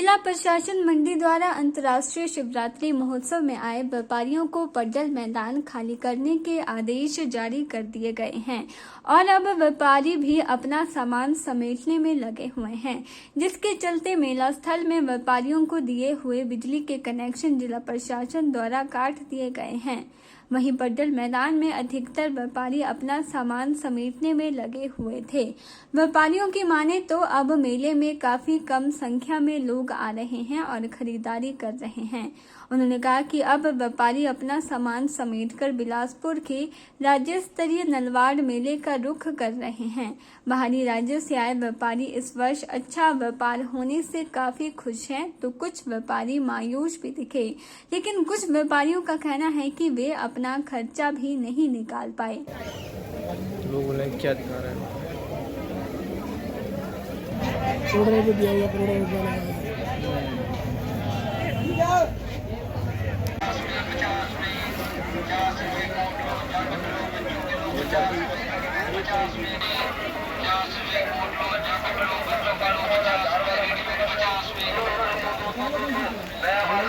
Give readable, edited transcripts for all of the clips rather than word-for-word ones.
जिला प्रशासन मंडी द्वारा अंतर्राष्ट्रीय शिवरात्रि महोत्सव में आए व्यापारियों को पड्डल मैदान खाली करने के आदेश जारी कर दिए गए हैं और अब व्यापारी भी अपना सामान समेटने में लगे हुए हैं, जिसके चलते मेला स्थल में व्यापारियों को दिए हुए बिजली के कनेक्शन जिला प्रशासन द्वारा काट दिए गए हैं। वहीं पड्डल मैदान में अधिकतर व्यापारी अपना सामान समेटने में लगे हुए थे। व्यापारियों की माने तो अब मेले में काफी कम संख्या में लोग आ रहे हैं और खरीदारी कर रहे हैं। उन्होंने कहा कि अब व्यापारी अपना सामान समेटकर बिलासपुर के राज्य स्तरीय नलवाड़ मेले का रुख कर रहे हैं। बाहरी राज्यों से आए व्यापारी इस वर्ष अच्छा व्यापार होने से काफी खुश हैं, तो कुछ व्यापारी मायूस भी दिखे, लेकिन कुछ व्यापारियों का कहना है कि वे अपना खर्चा भी नहीं निकाल पाए। लोगों ने क्या दिखा रहे हैं?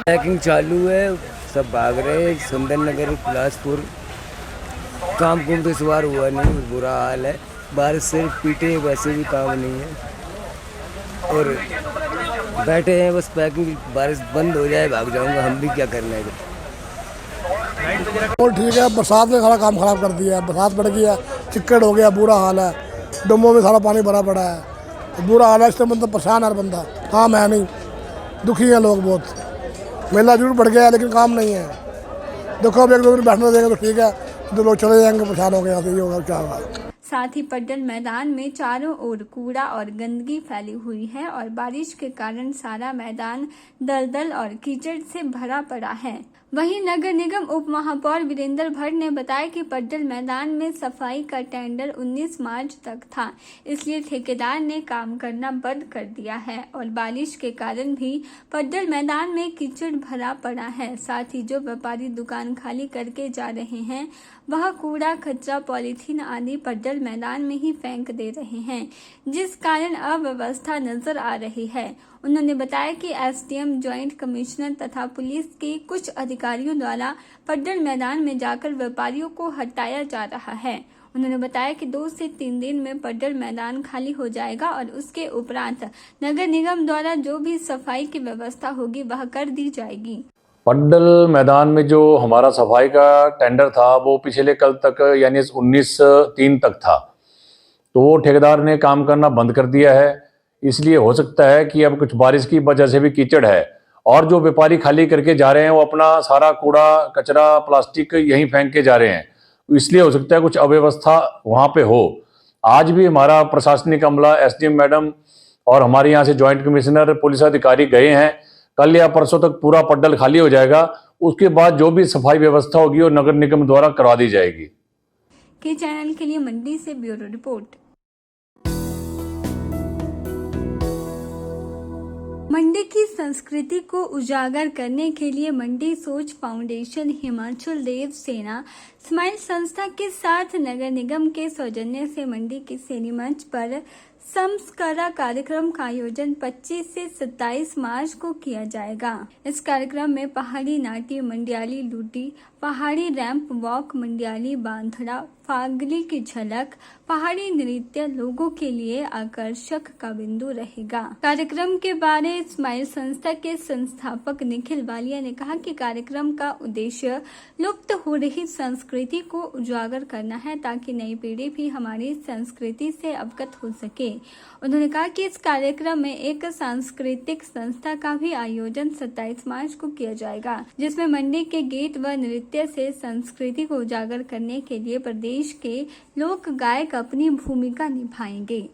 पैकिंग चालू है, सब भाग रहे हैं। सुंदर नगर बिलासपुर काम कुम तो इस बार हुआ नहीं, बुरा हाल है। बारिश से पीटे वैसे भी काम नहीं है और बैठे हैं बस पैकिंग। बारिश बंद हो जाए भाग जाऊंगा, हम भी क्या करना है। और ठीक है, बरसात ने सारा काम खराब कर दिया है। बरसात बढ़ गई है, चिक्कड़ हो गया, बुरा हाल है। डुमों में सारा पानी भरा पड़ा है, बुरा हाल है। इससे मतलब परेशान है बंदा, काम है नहीं, दुखी है लोग बहुत। मेला जरूर बढ़ गया है लेकिन काम नहीं है। देखो अब एक दो दिन बैठने देंगे तो ठीक है, दो लोग चले जाएंगे, परेशान हो गया तो ये होगा क्या होगा। साथ ही पड्डल मैदान में चारों ओर कूड़ा और गंदगी फैली हुई है और बारिश के कारण सारा मैदान दलदल और कीचड़ से भरा पड़ा है। वहीं नगर निगम उप महापौर वीरेंद्र भट्ट ने बताया कि पड्डल मैदान में सफाई का टेंडर 19 मार्च तक था, इसलिए ठेकेदार ने काम करना बंद कर दिया है और बारिश के कारण भी पड्डल मैदान में कीचड़ भरा पड़ा है। साथ ही जो व्यापारी दुकान खाली करके जा रहे हैं वह कूड़ा कचरा पॉलीथीन आदि पड्डल मैदान में ही फेंक दे रहे हैं, जिस कारण अव्यवस्था नजर आ रही है। उन्होंने बताया कि एसडीएम, ज्वाइंट कमिश्नर तथा पुलिस के कुछ अधिकारियों द्वारा पड्डल मैदान में जाकर व्यापारियों को हटाया जा रहा है। उन्होंने बताया कि 2 से 3 दिन में पड्डल मैदान खाली हो जाएगा और उसके उपरांत नगर निगम द्वारा जो भी सफाई की व्यवस्था होगी वह कर दी जाएगी। पड्डल मैदान में जो हमारा सफाई का टेंडर था वो पिछले कल तक यानी 19/3 तक था, तो वो ठेकेदार ने काम करना बंद कर दिया है। इसलिए हो सकता है कि अब कुछ बारिश की वजह से भी कीचड़ है और जो व्यापारी खाली करके जा रहे हैं वो अपना सारा कूड़ा कचरा प्लास्टिक यहीं फेंक के जा रहे हैं, इसलिए हो सकता है कुछ अव्यवस्था वहाँ पे हो। आज भी हमारा प्रशासनिक अमला, एसडीएम मैडम और हमारे यहाँ से ज्वाइंट कमिश्नर, पुलिस अधिकारी गए हैं। कल या परसों तक पूरा पड्डल खाली हो जाएगा, उसके बाद जो भी सफाई व्यवस्था होगी वो नगर निगम द्वारा करवा दी जाएगी। के चैनल के लिए मंडी से ब्यूरो रिपोर्ट। मंडी की संस्कृति को उजागर करने के लिए मंडी सोच फाउंडेशन, हिमाचल देव सेना, स्माइल संस्था के साथ नगर निगम के सौजन्य से मंडी के सैनी मंच पर संस्कारा कार्यक्रम का आयोजन 25 से 27 मार्च को किया जाएगा। इस कार्यक्रम में पहाड़ी नाट्य, मंडियाली लूटी, पहाड़ी रैंप वॉक, मंडियाली बांधड़ा, फागली की झलक, पहाड़ी नृत्य लोगों के लिए आकर्षक का बिंदु रहेगा। कार्यक्रम के बारे स्माइल संस्था के संस्थापक निखिल वालिया ने कहा कि कार्यक्रम का उद्देश्य लुप्त हो रही संस्कृति को उजागर करना है ताकि नई पीढ़ी भी हमारी संस्कृति से अवगत हो सके। उन्होंने कहा कि इस कार्यक्रम में एक सांस्कृतिक संस्था का भी आयोजन 27 मार्च को किया जाएगा, जिसमें मंडी के गीत व नृत्य से संस्कृति को उजागर करने के लिए प्रदेश के लोक गायक अपनी भूमिका निभाएंगे।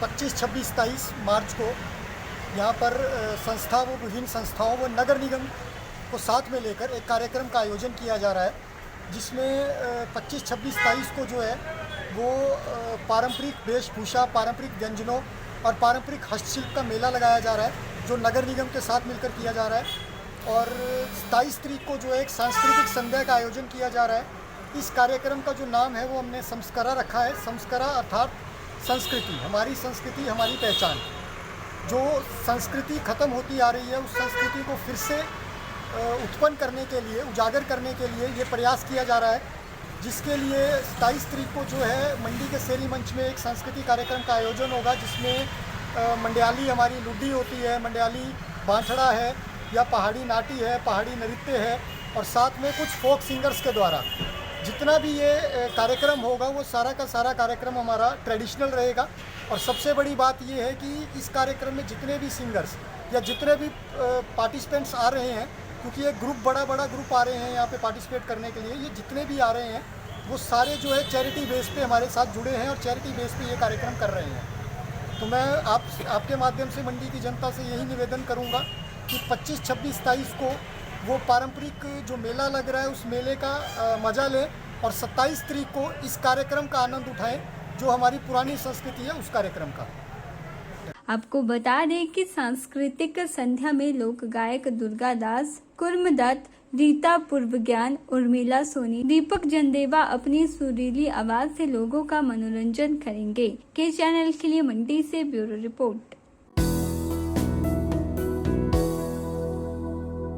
25, 26, 27 मार्च को यहाँ पर संस्था व विभिन्न संस्थाओं व नगर निगम को साथ में लेकर एक कार्यक्रम का आयोजन किया जा रहा है, जिसमें 25, 26, 27 को जो है वो पारंपरिक वेशभूषा, पारंपरिक व्यंजनों और पारंपरिक हस्तशिल्प का मेला लगाया जा रहा है, जो नगर निगम के साथ मिलकर किया जा रहा है। और 27 तारीख को जो है एक सांस्कृतिक संध्या का आयोजन किया जा रहा है। इस कार्यक्रम का जो नाम है वो हमने संस्करा रखा है। संस्करा अर्थात संस्कृति, हमारी संस्कृति हमारी पहचान। जो संस्कृति ख़त्म होती आ रही है उस संस्कृति को फिर से उत्पन्न करने के लिए, उजागर करने के लिए ये प्रयास किया जा रहा है, जिसके लिए 27 तारीख को जो है मंडी के शेरी मंच में एक सांस्कृतिक कार्यक्रम का आयोजन होगा, जिसमें मंडयाली हमारी लुड्डी होती है, मंडयाली बांछड़ा है या पहाड़ी नाटी है, पहाड़ी नृत्य है, और साथ में कुछ फोक सिंगर्स के द्वारा जितना भी ये कार्यक्रम होगा वो सारा का सारा कार्यक्रम हमारा ट्रेडिशनल रहेगा। और सबसे बड़ी बात ये है कि इस कार्यक्रम में जितने भी सिंगर्स या जितने भी पार्टिसिपेंट्स आ रहे हैं, क्योंकि एक ग्रुप बड़ा ग्रुप आ रहे हैं यहाँ पे पार्टिसिपेट करने के लिए, ये जितने भी आ रहे हैं वो सारे जो है चैरिटी बेस पे हमारे साथ जुड़े हैं और चैरिटी बेस पे ये कार्यक्रम कर रहे हैं। तो मैं आपके माध्यम से मंडी की जनता से यही निवेदन करूँगा कि 25, 26, 27 को वो पारंपरिक जो मेला लग रहा है उस मेले का मज़ा लें, और 27 तारीख को इस कार्यक्रम का आनंद उठाएं जो हमारी पुरानी संस्कृति है उस कार्यक्रम का। आपको बता दें कि सांस्कृतिक संध्या में लोक गायक दुर्गा दास, कुर्मदत्त, रीता पूर्वज्ञान, उर्मिला सोनी, दीपक जंदेवा अपनी सुरीली आवाज से लोगों का मनोरंजन करेंगे। के चैनल के लिए मंडी से ब्यूरो रिपोर्ट।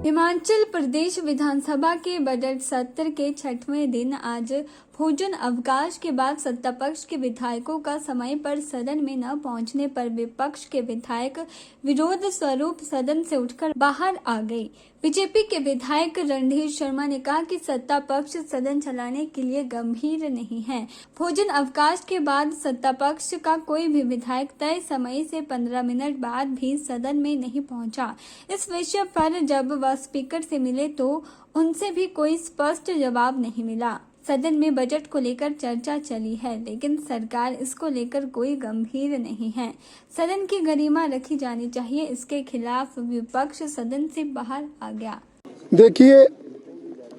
हिमाचल प्रदेश विधानसभा के बजट सत्र के 6वें दिन आज भोजन अवकाश के बाद सत्ता पक्ष के विधायकों का समय पर सदन में न पहुंचने पर विपक्ष के विधायक विरोध स्वरूप सदन से उठकर बाहर आ गए। बीजेपी के विधायक रणधीर शर्मा ने कहा कि सत्ता पक्ष सदन चलाने के लिए गंभीर नहीं है। भोजन अवकाश के बाद सत्ता पक्ष का कोई भी विधायक तय समय से 15 मिनट बाद भी सदन में नहीं पहुंचा। इस विषय पर जब वह स्पीकर से मिले तो उनसे भी कोई स्पष्ट जवाब नहीं मिला। सदन में बजट को लेकर चर्चा चली है, लेकिन सरकार इसको लेकर कोई गंभीर नहीं है। सदन की गरिमा रखी जानी चाहिए, इसके खिलाफ विपक्ष सदन से बाहर आ गया। देखिए,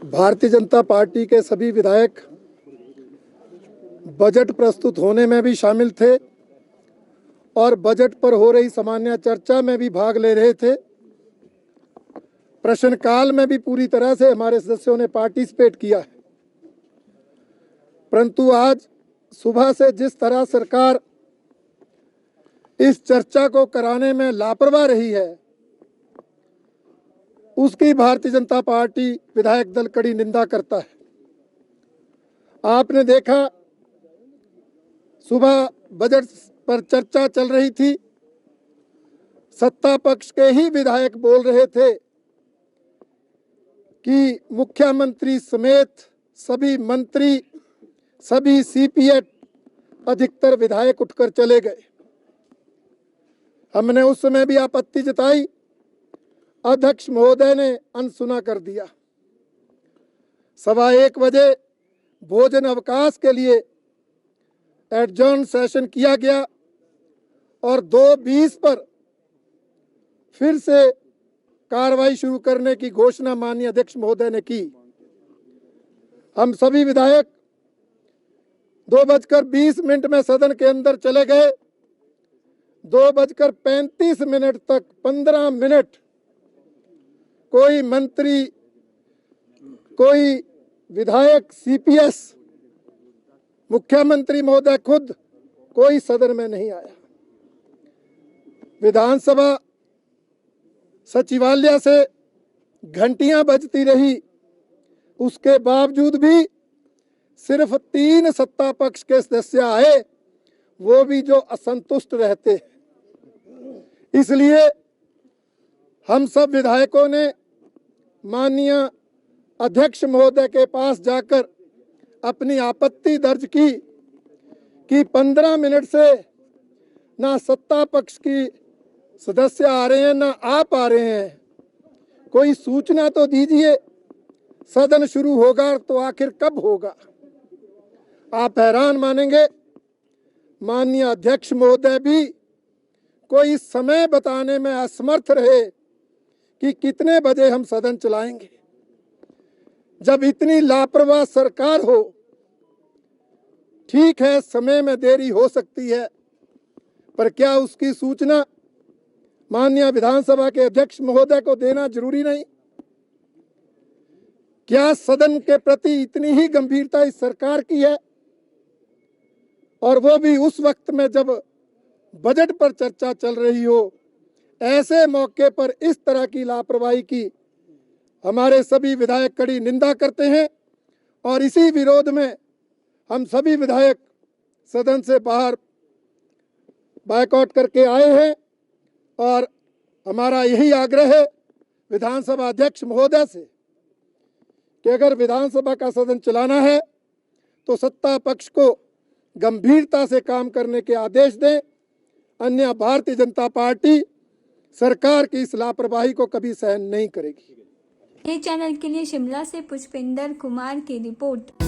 भारतीय जनता पार्टी के सभी विधायक बजट प्रस्तुत होने में भी शामिल थे और बजट पर हो रही सामान्य चर्चा में भी भाग ले रहे थे। प्रश्नकाल में भी पूरी तरह से हमारे सदस्यों ने पार्टिसिपेट किया है। परंतु आज सुबह से जिस तरह सरकार इस चर्चा को कराने में लापरवाह रही है, उसकी भारतीय जनता पार्टी विधायक दल कड़ी निंदा करता है। आपने देखा, सुबह बजट पर चर्चा चल रही थी, सत्ता पक्ष के ही विधायक बोल रहे थे कि मुख्यमंत्री समेत सभी मंत्री, सभी सीपीएट, अधिकतर विधायक उठकर चले गए। हमने उस समय भी आपत्ति जताई, अध्यक्ष महोदय ने अनसुना कर दिया। 1:15 बजे भोजन अवकाश के लिए एडजॉर्न सेशन किया गया और 2:20 पर फिर से कार्रवाई शुरू करने की घोषणा माननीय अध्यक्ष महोदय ने की। हम सभी विधायक 2:20 में सदन के अंदर चले गए। 2:35 तक 15 मिनट कोई मंत्री, कोई विधायक, सीपीएस, मुख्यमंत्री महोदय खुद कोई सदन में नहीं आया। विधानसभा सचिवालय से घंटियां बजती रही, उसके बावजूद भी सिर्फ 3 सत्ता पक्ष के सदस्य आए, वो भी जो असंतुष्ट रहते हैं। इसलिए हम सब विधायकों ने माननीय अध्यक्ष महोदय के पास जाकर अपनी आपत्ति दर्ज की कि 15 मिनट से ना सत्ता पक्ष की सदस्य आ रहे हैं, ना आप आ रहे हैं। कोई सूचना तो दीजिए, सदन शुरू होगा तो आखिर कब होगा? आप हैरान मानेंगे, माननीय अध्यक्ष महोदय भी कोई समय बताने में असमर्थ रहे कि कितने बजे हम सदन चलाएंगे। जब इतनी लापरवाह सरकार हो, ठीक है समय में देरी हो सकती है, पर क्या उसकी सूचना माननीय विधानसभा के अध्यक्ष महोदय को देना जरूरी नहीं? क्या सदन के प्रति इतनी ही गंभीरता इस सरकार की है, और वो भी उस वक्त में जब बजट पर चर्चा चल रही हो? ऐसे मौके पर इस तरह की लापरवाही की हमारे सभी विधायक कड़ी निंदा करते हैं, और इसी विरोध में हम सभी विधायक सदन से बाहर बायकॉट करके आए हैं। और हमारा यही आग्रह है विधानसभा अध्यक्ष महोदय से कि अगर विधानसभा का सदन चलाना है तो सत्ता पक्ष को गंभीरता से काम करने के आदेश दें, अन्य भारतीय जनता पार्टी सरकार की इस लापरवाही को कभी सहन नहीं करेगी। ये चैनल के लिए शिमला से पुष्पिंदर कुमार की रिपोर्ट।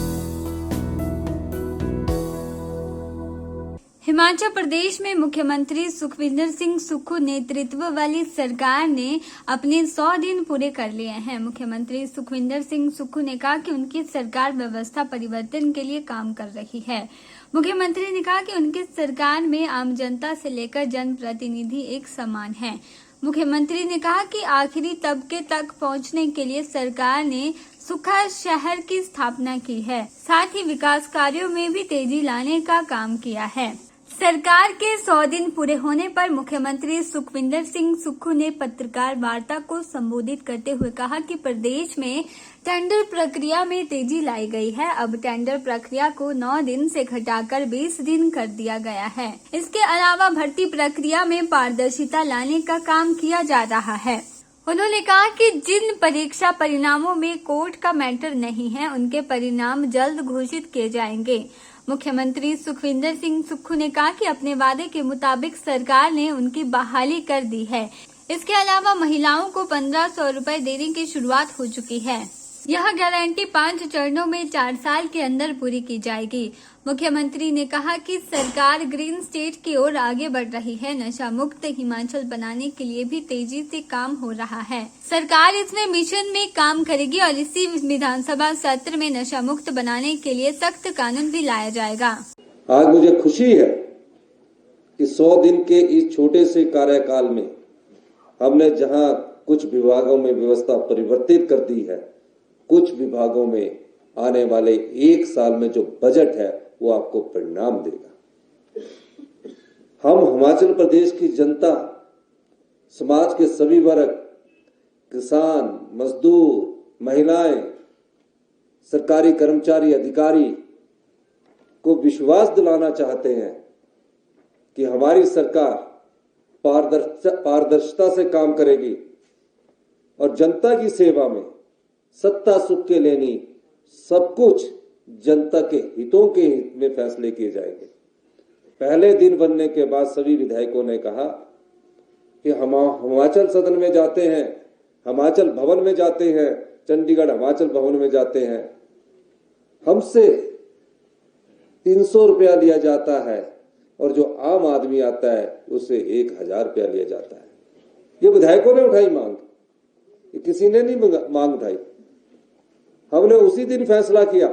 हिमाचल प्रदेश में मुख्यमंत्री सुखविंदर सिंह सुक्खू नेतृत्व वाली सरकार ने अपने 100 दिन पूरे कर लिए हैं। मुख्यमंत्री सुखविंदर सिंह सुक्खू ने कहा कि उनकी सरकार व्यवस्था परिवर्तन के लिए काम कर रही है। मुख्यमंत्री ने कहा कि उनकी सरकार में आम जनता से लेकर जनप्रतिनिधि एक समान है। मुख्यमंत्री ने कहा कि आखिरी तबके तक पहुंचने के लिए सरकार ने सुखा शहर की स्थापना की है, साथ ही विकास कार्यों में भी तेजी लाने का काम किया है। सरकार के 100 दिन पूरे होने पर मुख्यमंत्री सुखविंदर सिंह सुक्खू ने पत्रकार वार्ता को संबोधित करते हुए कहा कि प्रदेश में टेंडर प्रक्रिया में तेजी लाई गई है। अब टेंडर प्रक्रिया को 9 दिन से घटाकर 20 दिन कर दिया गया है। इसके अलावा भर्ती प्रक्रिया में पारदर्शिता लाने का काम किया जा रहा है। उन्होंने कहा कि जिन परीक्षा परिणामों में कोर्ट का मैटर नहीं है, उनके परिणाम जल्द घोषित किए जाएंगे। मुख्यमंत्री सुखविंदर सिंह सुक्खू ने कहा कि अपने वादे के मुताबिक सरकार ने उनकी बहाली कर दी है। इसके अलावा महिलाओं को 1500 रुपए देने की शुरुआत हो चुकी है। यह गारंटी 5 चरणों में 4 साल के अंदर पूरी की जाएगी। मुख्यमंत्री ने कहा कि सरकार ग्रीन स्टेट की ओर आगे बढ़ रही है। नशा मुक्त हिमाचल बनाने के लिए भी तेजी से काम हो रहा है। सरकार इसमें मिशन में काम करेगी और इसी विधानसभा सत्र में नशा मुक्त बनाने के लिए सख्त कानून भी लाया जाएगा। आज मुझे खुशी है कि 100 दिन के इस छोटे से कार्यकाल में हमने जहां कुछ विभागों में व्यवस्था परिवर्तित कर दी है, कुछ विभागों में आने वाले 1 साल में जो बजट है वो आपको परिणाम देगा। हम हिमाचल प्रदेश की जनता, समाज के सभी वर्ग, किसान, मजदूर, महिलाएं, सरकारी कर्मचारी, अधिकारी को विश्वास दिलाना चाहते हैं कि हमारी सरकार पारदर्शिता से काम करेगी और जनता की सेवा में सत्ता सुख के लेनी सब कुछ जनता के हितों के हित में फैसले किए जाएंगे। पहले दिन बनने के बाद सभी विधायकों ने कहा कि हम हिमाचल सदन में जाते हैं, हिमाचल भवन में जाते हैं, चंडीगढ़ हिमाचल भवन में जाते हैं, हमसे 300 रुपया लिया जाता है और जो आम आदमी आता है उससे 1000 रुपया लिया जाता है। ये विधायकों ने उठाई मांग, ये किसी ने नहीं मांग उठाई। हमने उसी दिन फैसला किया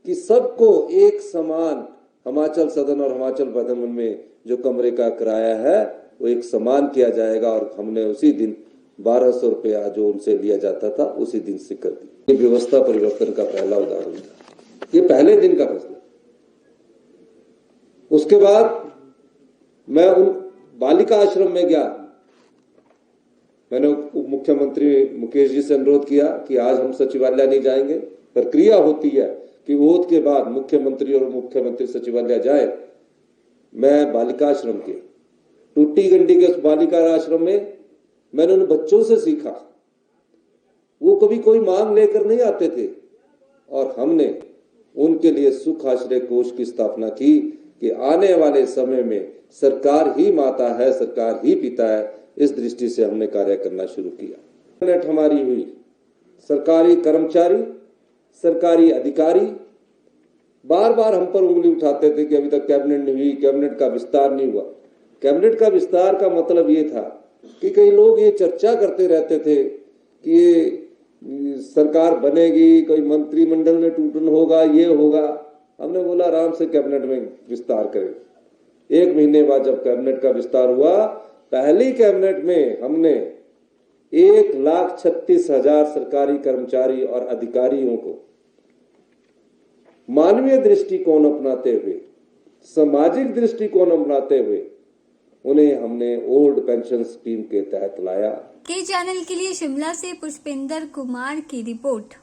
कि सबको एक समान हिमाचल सदन और हिमाचल भवन में जो कमरे का किराया है वो एक समान किया जाएगा, और हमने उसी दिन 1200 रुपया जो उनसे लिया जाता था उसी दिन से कर दी। ये व्यवस्था परिवर्तन का पहला उदाहरण था, ये पहले दिन का फैसला। उसके बाद मैं उन बालिका आश्रम में गया। मैंने उप मुख्यमंत्री मुकेश जी से अनुरोध किया कि आज हम सचिवालय नहीं जाएंगे। प्रक्रिया होती है कि ओथ के बाद मुख्यमंत्री और मुख्यमंत्री सचिवालय जाए। मैं बालिका आश्रम के टूटी गंडी के उस बालिका आश्रम में मैंने उन बच्चों से सीखा। वो कभी कोई मांग लेकर नहीं आते थे, और हमने उनके लिए सुख आश्रय कोष की स्थापना की कि आने वाले समय में सरकार ही माता है, सरकार ही पिता है। इस दृष्टि से हमने कार्य करना शुरू किया। हमारी हुई सरकारी कर्मचारी, सरकारी अधिकारी बार बार हम पर उंगली उठाते थे कि अभी तक कैबिनेट नहीं हुई, कैबिनेट का विस्तार नहीं हुआ। कैबिनेट का विस्तार का मतलब ये था कि कई लोग ये चर्चा करते रहते थे कि ये सरकार बनेगी, कोई मंत्रिमंडल में टूटन होगा, ये होगा। हमने बोला आराम से कैबिनेट में विस्तार करें। 1 महीने बाद जब कैबिनेट का विस्तार हुआ, पहली कैबिनेट में हमने 1,36,000 सरकारी कर्मचारी और अधिकारियों को मानवीय दृष्टिकोण अपनाते हुए, सामाजिक दृष्टिकोण अपनाते हुए उन्हें हमने ओल्ड पेंशन स्कीम के तहत लाया। के चैनल के लिए शिमला से पुष्पेंद्र कुमार की रिपोर्ट।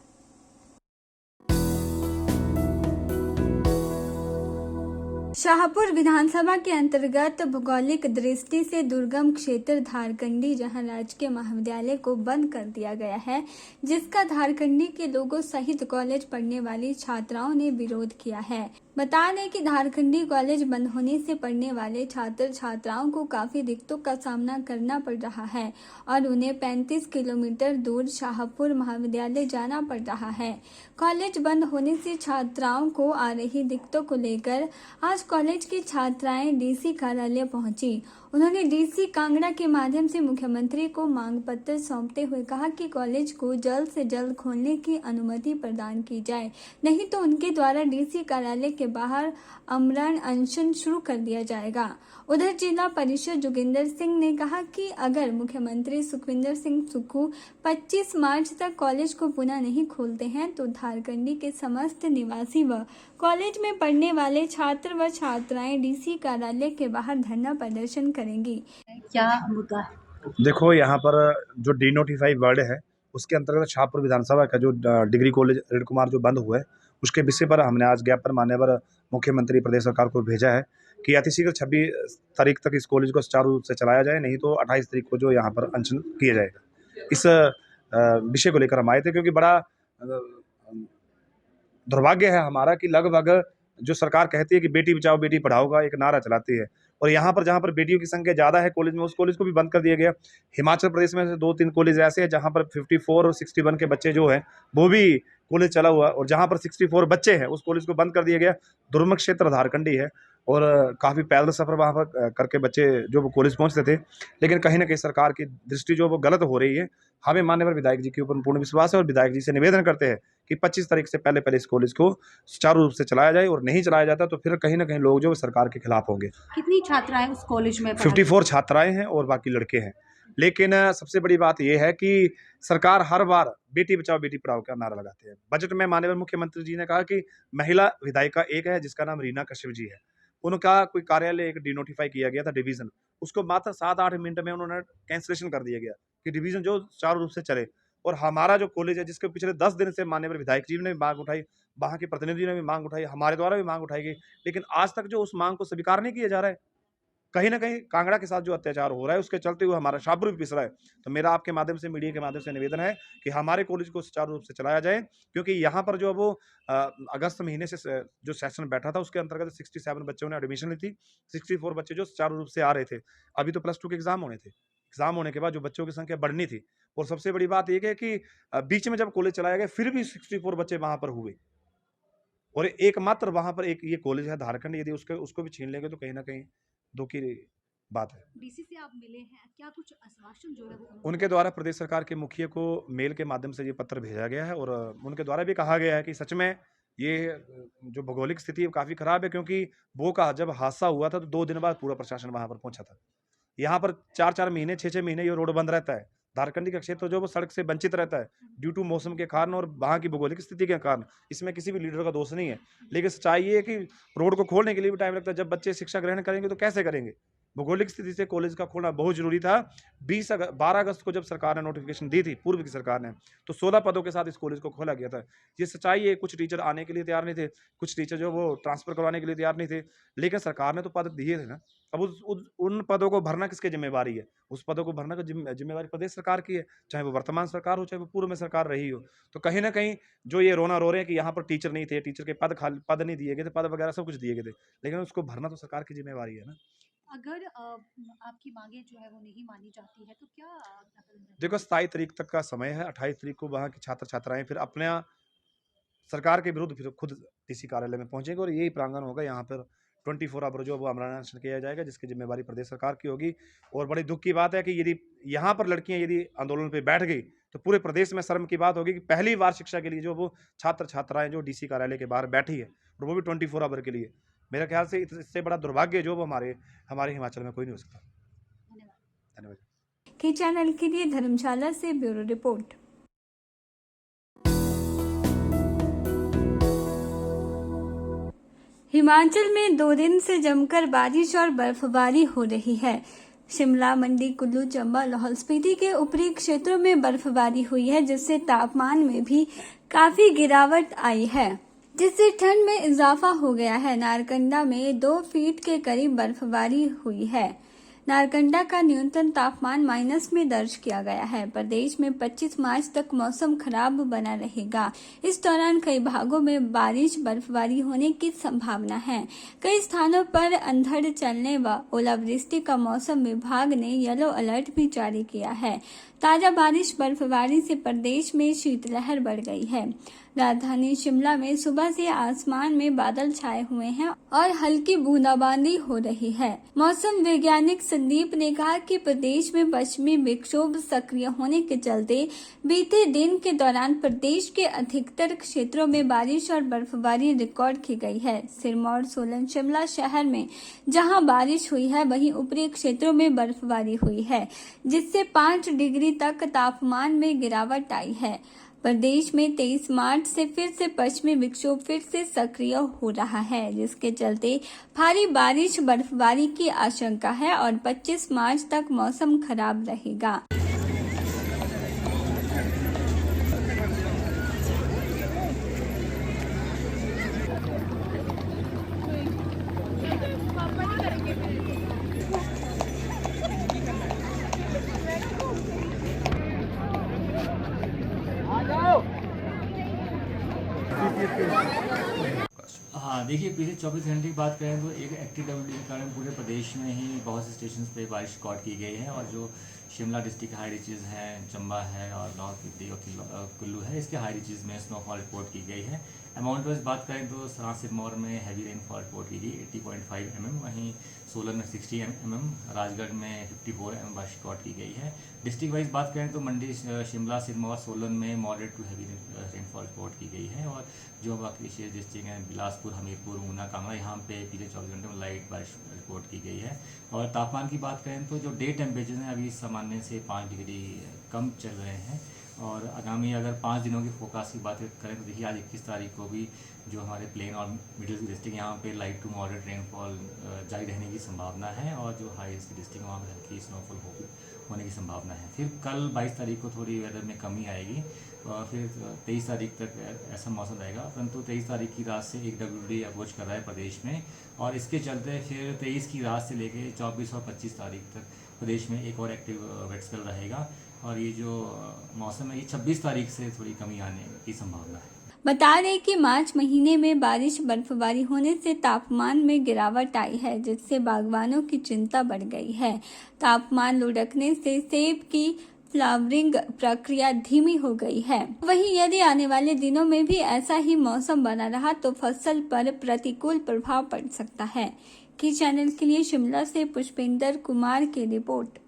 शाहपुर विधानसभा के अंतर्गत भौगोलिक दृष्टि से दुर्गम क्षेत्र धारकंडी, जहां राजकीय महाविद्यालय को बंद कर दिया गया है, जिसका धारकंडी के लोगों सहित कॉलेज पढ़ने वाली छात्राओं ने विरोध किया है। बता दें कि धारकंडी कॉलेज बंद होने से पढ़ने वाले छात्र छात्राओं को काफी दिक्कतों का सामना करना पड़ रहा है और उन्हें 35 किलोमीटर दूर शाहपुर महाविद्यालय जाना पड़ रहा है। कॉलेज बंद होने से छात्राओं को आ रही दिक्कतों को लेकर आज कॉलेज की छात्राएं डीसी कार्यालय पहुंची। उन्होंने डीसी कांगड़ा के माध्यम से मुख्यमंत्री को मांग पत्र सौंपते हुए कहा कि कॉलेज को जल्द से जल्द खोलने की अनुमति प्रदान की जाए, नहीं तो उनके द्वारा डीसी कार्यालय के बाहर आमरण अनशन शुरू कर दिया जाएगा। उधर जिला परिषद जोगिंदर सिंह ने कहा कि अगर मुख्यमंत्री सुखविंदर सिंह सुक्खू 25 मार्च तक कॉलेज को पुनः नहीं खोलते हैं तो धारकंडी के समस्त निवासी व कॉलेज में पढ़ने वाले छात्र व छात्राएं डीसी कार्यालय के बाहर धरना प्रदर्शन करेंगी। क्या मुद्दा है? देखो, यहाँ पर जो डीनोटिफाई वर्ड है उसके अंतर्गत शाहपुर विधानसभा का जो डिग्री कॉलेज रेड कुमार जो बंद हुआ है, उसके विषय पर हमने आज ज्ञापन मान्यवर मुख्यमंत्री प्रदेश सरकार को भेजा है कि अतिशीघ्र 26 तारीख तक इस कॉलेज को सुचारू रूप से चलाया जाए, नहीं तो 28 तारीख को जो यहाँ पर अनशन किया जाएगा। इस विषय को लेकर हम आए थे क्योंकि बड़ा दुर्भाग्य है हमारा कि लगभग जो सरकार कहती है कि बेटी बचाओ बेटी पढ़ाओ का एक नारा चलाती है, और यहाँ पर जहाँ पर बेटियों की संख्या ज़्यादा है कॉलेज में, उस कॉलेज को भी बंद कर दिया गया। हिमाचल प्रदेश में से 2-3 कॉलेज ऐसे हैं जहाँ पर 54 और 61 के बच्चे जो हैं वो भी कॉलेज चला हुआ, और जहाँ पर 64 बच्चे हैं उस कॉलेज को बंद कर दिया गया। दुर्गम क्षेत्र धारकंडी है और काफ़ी पैदल सफ़र वहाँ पर करके बच्चे जो वो कॉलेज पहुँचते थे, लेकिन कहीं ना कहीं सरकार की दृष्टि जो वो गलत हो रही है। हमें माननीय विधायक जी के ऊपर पूर्ण विश्वास है और विधायक जी से निवेदन करते हैं कि 25 तारीख से पहले इस कॉलेज को सुचारू रूप से चलाया जाए, और नहीं चलाया जाता तो फिर कहीं ना कहीं लोग जो सरकार के खिलाफ होंगे। कितनी छात्राएं उस कॉलेज में? 54 छात्राएं हैं और बाकी लड़के हैं। लेकिन सबसे बड़ी बात यह है कि सरकार हर बार बेटी बचाओ बेटी पढ़ाओ का नारा लगाते हैं। बजट में माननीय मुख्यमंत्री जी ने कहा कि महिला विधायिका एक है जिसका नाम रीना कश्यप जी है, उनका कोई कार्यालय एक डिनोटिफाई किया गया था डिवीजन, उसको मात्र 7-8 मिनट में उन्होंने कैंसिलेशन कर दिया गया कि डिवीजन जो सुचारू रूप से चले। और हमारा जो कॉलेज है जिसके पिछले 10 दिन से माननीय विधायक जी ने भी मांग उठाई, वहाँ के प्रतिनिधि ने भी मांग उठाई, हमारे द्वारा भी मांग उठाई गई, लेकिन आज तक जो उस मांग को स्वीकार नहीं किया जा रहा है। कहीं ना कहीं कांगड़ा के साथ जो अत्याचार हो रहा है उसके चलते हुए हमारा शाहपुर भी पिस रहा है। तो मेरा आपके माध्यम से, मीडिया के माध्यम से निवेदन है कि हमारे कॉलेज को सुचारू रूप से चलाया जाए, क्योंकि यहाँ पर जो वो अगस्त महीने से जो सेशन बैठा था उसके अंतर्गत 67 बच्चों ने एडमिशन ली थी, 64 बच्चे जो सुचारू रूप से आ रहे थे। अभी तो +2 के एग्जाम होने थे, एग्जाम होने के बाद जो बच्चों की संख्या बढ़नी थी, और सबसे बड़ी बात यह है कि बीच में जब कॉलेज चलाया गया फिर भी 64 बच्चे वहां पर हुए, और एकमात्र वहां पर एक ये कॉलेज है धारकंड, यदि उसको भी छीन लेंगे तो कहीं ना कहीं दुख की बात है। डीसी से आप मिले हैं, क्या कुछ आश्वासन जो है वो उनके द्वारा प्रदेश सरकार के मुखिया को मेल के माध्यम से ये पत्र भेजा गया है, और उनके द्वारा भी कहा गया है कि सच में ये जो भौगोलिक स्थिति है काफ़ी ख़राब है, क्योंकि वो का जब हादसा हुआ था तो 2 दिन बाद पूरा प्रशासन वहाँ पर पहुँचा था। यहाँ पर 4-4 महीने 6-6 महीने ये रोड बंद रहता है। धारकंडी का क्षेत्र जो वो सड़क से वंचित रहता है ड्यू टू मौसम के कारण और वहाँ की भौगोलिक स्थिति के कारण। इसमें किसी भी लीडर का दोष नहीं है, लेकिन सच्चाई ये है कि रोड को खोलने के लिए भी टाइम लगता है। जब बच्चे शिक्षा ग्रहण करेंगे तो कैसे करेंगे? भौगोलिक स्थिति से कॉलेज का खोलना बहुत जरूरी था। 12 अगस्त को जब सरकार ने नोटिफिकेशन दी थी, पूर्व की सरकार ने, तो 16 पदों के साथ इस कॉलेज को खोला गया था। ये सच्चाई है, कुछ टीचर आने के लिए तैयार नहीं थे, कुछ टीचर जो वो ट्रांसफर करवाने के लिए तैयार नहीं थे, लेकिन सरकार ने तो पद दिए थे ना। अब उन पदों को भरना किसकी जिम्मेवारी है? उस पदों को भरना की जिम्मेवारी प्रदेश सरकार की है, चाहे वो वर्तमान सरकार हो चाहे वो पूर्व में सरकार रही हो। तो कहीं ना कहीं जो ये रोना रो रहे हैं कि यहाँ पर टीचर नहीं थे, टीचर के पद नहीं दिए गए थे, पद वगैरह सब कुछ दिए गए थे, लेकिन उसको भरना तो सरकार की जिम्मेवारी है ना। अगर आपकी मांगे जो है वो नहीं मानी जाती है तो क्या कदम है? देखो, 27 तारीख तक का समय है। 28 तारीख को वहाँ के छात्र छात्राएं फिर अपने सरकार के विरुद्ध फिर खुद डीसी कार्यालय में पहुंचेंगे, और यही प्रांगण होगा। यहाँ पर 24 आवर जो वो आमरण अनशन किया जाएगा, जिसकी जिम्मेवारी प्रदेश सरकार की होगी। और बड़ी दुख की बात है कि यदि यहाँ पर लड़कियां यदि आंदोलन पे बैठ गई तो पूरे प्रदेश में शर्म की बात होगी कि पहली बार शिक्षा के लिए जो वो छात्र छात्राएं जो डीसी कार्यालय के बाहर बैठी है, और वो भी 24 आवर के लिए। मेरे ख्याल से इससे बड़ा दुर्भाग्य जो वो हमारे हिमाचल में कोई नहीं हो सकता। धन्यवाद। के चैनल के लिए धर्मशाला से ब्यूरो रिपोर्ट। हिमाचल में 2 दिन से जमकर बारिश और बर्फबारी हो रही है। शिमला, मंडी, कुल्लू, चंबा, लाहौल स्पीति के ऊपरी क्षेत्रों में बर्फबारी हुई है, जिससे तापमान में भी काफी गिरावट आई है, जिससे ठंड में इजाफा हो गया है। नारकंडा में 2 फीट के करीब बर्फबारी हुई है। नारकंडा का न्यूनतम तापमान माइनस में दर्ज किया गया है। प्रदेश में 25 मार्च तक मौसम खराब बना रहेगा। इस दौरान कई भागों में बारिश बर्फबारी होने की संभावना है। कई स्थानों पर अंधड़ चलने व ओलावृष्टि का मौसम विभाग ने येलो अलर्ट भी जारी किया है। ताजा बारिश बर्फबारी से प्रदेश में शीतलहर बढ़ गई है। राजधानी शिमला में सुबह से आसमान में बादल छाए हुए हैं और हल्की बूंदाबांदी हो रही है। मौसम वैज्ञानिक संदीप ने कहा कि प्रदेश में पश्चिमी विक्षोभ सक्रिय होने के चलते बीते दिन के दौरान प्रदेश के अधिकतर क्षेत्रों में बारिश और बर्फबारी रिकॉर्ड की गई है। सिरमौर, सोलन, शिमला शहर में जहां बारिश हुई है, वहीं ऊपरी क्षेत्रों में बर्फबारी हुई है, जिससे 5 डिग्री तक तापमान में गिरावट आई है। प्रदेश में 23 मार्च से फिर से पश्चिमी विक्षोभ फिर से सक्रिय हो रहा है, जिसके चलते भारी बारिश बर्फबारी की आशंका है और 25 मार्च तक मौसम खराब रहेगा। हाँ, देखिए पिछले 24 घंटे की बात करें तो एक एक्टिव WD के कारण पूरे प्रदेश में ही बहुत से स्टेशन पे बारिश रिकॉर्ड की गई है। और जो शिमला डिस्ट्रिक्ट हाई रीचेज़ हैं, चंबा है और लाहौल स्पीति और कुल्लू है, इसके हाई रीचेज़ में स्नोफॉल रिपोर्ट की गई है। अमाउंट वाइज बात करें तो सिरमौर में हैवी रेनफॉल रिपोर्ट की गई 80.5 mm, वहीं सोलन में 60 mm, राजगढ़ में 54 mm बारिश रिकॉर्ड की गई है। डिस्ट्रिक्ट वाइज बात करें तो मंडी, शिमला, सिरमौर, सोलन में moderate to heavy rainfall report की गई है। और जो बाकी शेष डिस्ट्रिक्ट हैं, बिलासपुर, हमीरपुर, ऊना, कांगड़ा, यहाँ पे पिछले 24 घंटे में लाइट बारिश रिपोर्ट की गई है। और तापमान की बात करें तो जो डे टेम्परेचर हैं अभी सामान्य से 5 डिग्री कम चल रहे हैं। और आगामी अगर 5 दिनों की फोकास्ट की बात करें तो देखिए आज 21 तारीख को भी जो हमारे प्लेन और मिडिल डिस्ट्रिक्ट यहाँ पे लाइट टू मॉडरेट रेनफॉल जारी रहने की संभावना है। और जो हाई डिस्ट्रिक्ट वहाँ पर हल्की स्नोफॉल होने की संभावना है। फिर कल 22 तारीख को थोड़ी वेदर में कमी आएगी और फिर 23 तारीख तक ऐसा मौसम रहेगा। परंतु 23 तारीख की रात से एक WD अप्रोच कर रहा है प्रदेश में, और इसके चलते फिर 23 की रात से लेकर 24 और 25 तारीख तक प्रदेश में एक और एक्टिव वेट स्पेल रहेगा। और ये जो मौसम है ये 26 तारीख से थोड़ी कमी आने की संभावना है। बता दें कि मार्च महीने में बारिश बर्फबारी होने से तापमान में गिरावट आई है, जिससे बागवानों की चिंता बढ़ गई है। तापमान लुढ़कने से सेब की फ्लावरिंग प्रक्रिया धीमी हो गई है। वहीं यदि आने वाले दिनों में भी ऐसा ही मौसम बना रहा तो फसल पर प्रतिकूल प्रभाव पड़ सकता है। की चैनल के लिए शिमला से पुष्पेंद्र कुमार की रिपोर्ट।